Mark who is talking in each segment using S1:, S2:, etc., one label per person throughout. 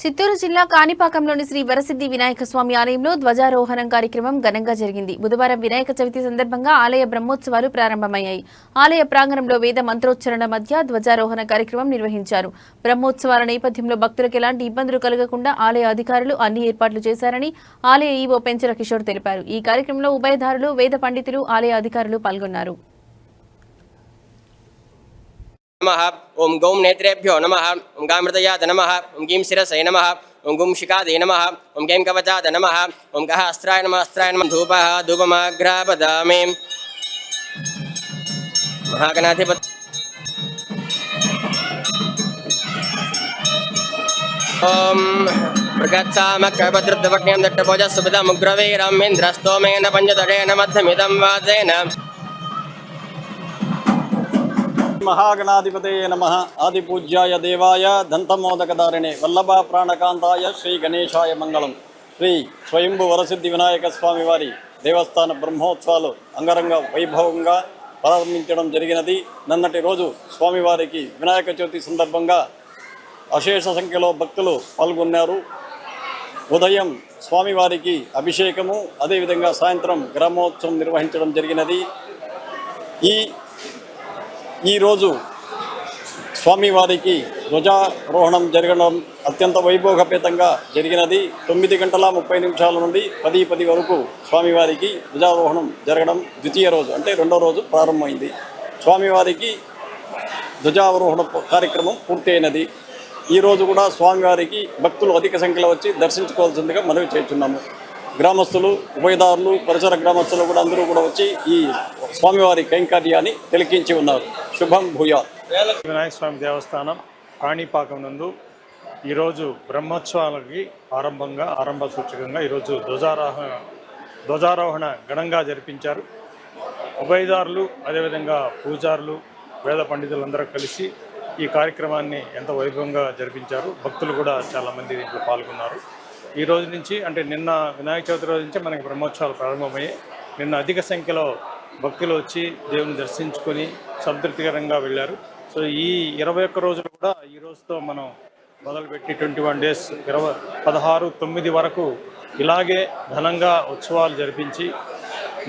S1: చిత్తూరు జిల్లా కాణిపాకంలోని శ్రీ వరసిద్ధి వినాయక స్వామి ఆలయంలో ధ్వజారోహణం కార్యక్రమం ఘనంగా జరిగింది. బుధవారం వినాయక చవితి సందర్భంగా ఆలయ బ్రహ్మోత్సవాలు ప్రారంభమయ్యాయి. ఆలయ ప్రాంగణంలో వేద మంత్రోచ్చరణ మధ్య ధ్వజారోహణ కార్యక్రమం నిర్వహించారు. బ్రహ్మోత్సవాల నేపథ్యంలో భక్తులకు ఎలాంటి ఇబ్బందులు కలగకుండా ఆలయ అధికారులు అన్ని ఏర్పాట్లు చేశారని ఆలయ ఈవో పెంచల కిషోర్ తెలిపారు. ఈ కార్యక్రమంలో ఉభయదారులు, వేద పండితులు, ఆలయ అధికారులు పాల్గొన్నారు.
S2: नमः ओं गौं नेत्रेभ्यो नमः ओं गामृतयाद नमः ओं गीं शिरसै नमः ओं गुं शिखादे नमः ओं गैं कवचाद नमः ओं गः अस्त्राय नमः धूपः धूपमाघ्रापदामि महागणाधिपति ओं मृगत्सामकर्पद्रुतवक्न्यं दट्टभोजः सुपदमुग्रवीरमेन्द्रस्तोमेन पञ्चतरेण मध्यमिदं वादेन
S3: महागणाधिपतये नमः आदिपूज्याय देवाय दंतमोदकधारिणे वल्लभा प्राणकांताय श्री गणेशाय मंगलम श्री स्वयंभू वरसिद्धि विनायक स्वामी वारी देवस्थान ब्रह्मोत्सवाలు अंगरंग వైభవంగా ప్రారంభించడం జరిగినది. నిన్నటి రోజు స్వామివారికి వినాయక చవితి సందర్భంగా అశేష సంఖ్యలో భక్తులు పాల్గొన్నారు. ఉదయం స్వామివారికి అభిషేకము, అదేవిధంగా సాయంత్రం గ్రామోత్సవం నిర్వహించడం జరిగినది. ఈరోజు స్వామివారికి ధ్వజారోహణం జరగడం అత్యంత వైభవపేతంగా జరిగినది. 9:30 నుండి 10:10 వరకు స్వామివారికి ధ్వజారోహణం జరగడం ద్వితీయ రోజు అంటే రెండో రోజు ప్రారంభమైంది. స్వామివారికి ధ్వజారోహణ కార్యక్రమం పూర్తయినది. ఈరోజు కూడా స్వామివారికి భక్తులు అధిక సంఖ్యలో వచ్చి దర్శించుకోవాల్సిందిగా మనవి చేస్తున్నాము. గ్రామస్తులు, ఉభయదారులు, పరిసర గ్రామస్తులు కూడా అందరూ కూడా వచ్చి ఈ స్వామివారి కైంకర్యాన్ని తిలకించి ఉన్నారు. శుభం భూయాత్.
S4: వినాయక స్వామి దేవస్థానం కాణిపాకం నందు ఈరోజు బ్రహ్మోత్సవాలకి ఆరంభ సూచకంగా ఈరోజు ధ్వజారోహణ ఘనంగా జరిపించారు. ఉభయదారులు, అదేవిధంగా పూజారులు, వేద పండితులందరూ కలిసి ఈ కార్యక్రమాన్ని ఎంతో వైభవంగా జరిపించారు. భక్తులు కూడా చాలామంది దీంట్లో పాల్గొన్నారు. ఈ రోజు నుంచి అంటే నిన్న వినాయక చవితి రోజు నుంచి మనకి బ్రహ్మోత్సవాలు ప్రారంభమయ్యాయి. నిన్న అధిక సంఖ్యలో భక్తులు వచ్చి దేవుని దర్శించుకొని సంతృప్తికరంగా వెళ్ళారు. సో ఈ 21 రోజులు కూడా ఈ రోజుతో మనం మొదలుపెట్టి 21 డేస్ 16/9 వరకు ఇలాగే ఘనంగా ఉత్సవాలు జరిపించి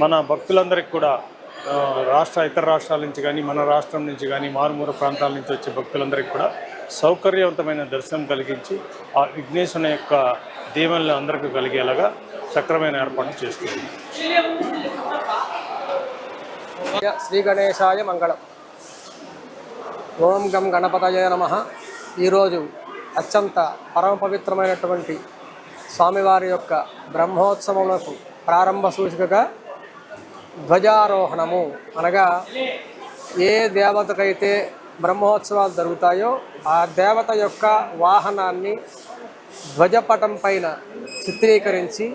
S4: మన భక్తులందరికీ కూడా ఇతర రాష్ట్రాల నుంచి కానీ మన రాష్ట్రం నుంచి కానీ మారుమూల ప్రాంతాల నుంచి వచ్చే భక్తులందరికీ కూడా సౌకర్యవంతమైన దర్శనం కలిగించి ఆ విఘ్నేశ్వరుని యొక్క దీవెనలు అందరికీ కలిగేలాగా సక్రమైన ఏర్పాటు చేస్తుంది.
S5: శ్రీ గణేశాయ మంగళం. ఓం గం గణపతయ నమః. ఈరోజు అత్యంత పరమ పవిత్రమైనటువంటి స్వామివారి యొక్క బ్రహ్మోత్సవములకు ప్రారంభ సూచికగా ధ్వజారోహణము అనగా ఏ దేవతకైతే బ్రహ్మోత్సవాలు జరుగుతాయో ఆ దేవత యొక్క వాహనాన్ని ధ్వజపటం పైన చిత్రీకరించి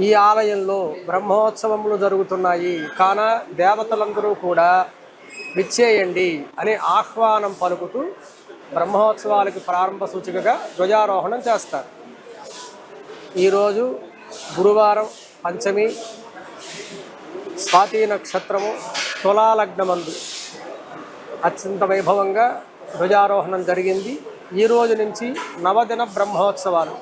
S5: ఈ ఆలయంలో బ్రహ్మోత్సవములు జరుగుతున్నాయి కాన దేవతలందరూ కూడా విచ్చేయండి అని ఆహ్వానం పలుకుతూ బ్రహ్మోత్సవాలకు ప్రారంభ సూచికగా ధ్వజారోహణం చేస్తారు. ఈరోజు గురువారం పంచమి, స్వాతి నక్షత్రము, తులాలగ్నమందు అత్యంత వైభవంగా ధ్వజారోహణం జరిగింది. ఈ రోజు నుంచి నవదిన బ్రహ్మోత్సవాలు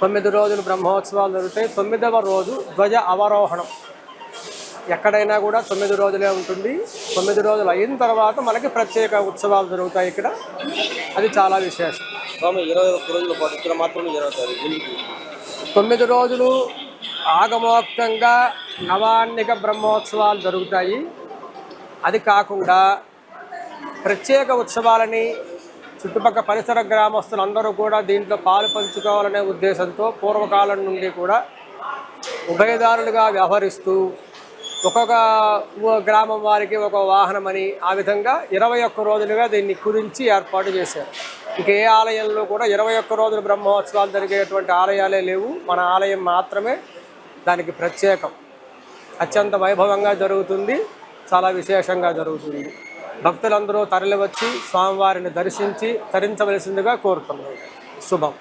S5: 9 రోజులు బ్రహ్మోత్సవాలు జరుగుతాయి. 9వ రోజు ధ్వజ అవరోహణం. ఎక్కడైనా కూడా 9 రోజులే ఉంటుంది. 9 రోజులు అయిన తర్వాత మనకి ప్రత్యేక ఉత్సవాలు జరుగుతాయి ఇక్కడ. అది చాలా విశేషం. 9 రోజులు ఆగమోక్తంగా నవాన్నిక బ్రహ్మోత్సవాలు జరుగుతాయి. అది కాకుండా ప్రత్యేక ఉత్సవాలని చుట్టుపక్కల పరిసర గ్రామస్తులందరూ కూడా దీంట్లో పాలు పంచుకోవాలనే ఉద్దేశంతో పూర్వకాలం నుండి కూడా ఉభయదారులుగా వ్యవహరిస్తూ ఒక్కొక్క గ్రామం వారికి ఒక వాహనం అని ఆ విధంగా 21 రోజులుగా దీన్ని కురించి ఏర్పాటు చేశారు. ఇంకే ఆలయంలో కూడా 21 రోజులు బ్రహ్మోత్సవాలు జరిగేటువంటి ఆలయాలే లేవు. మన ఆలయం మాత్రమే దానికి ప్రత్యేకం. అత్యంత వైభవంగా జరుగుతుంది, చాలా విశేషంగా జరుగుతుంది. భక్తులందరూ తరలివచ్చి స్వామివారిని దర్శించి తరించవలసిందిగా కోరుతున్నాం. శుభం.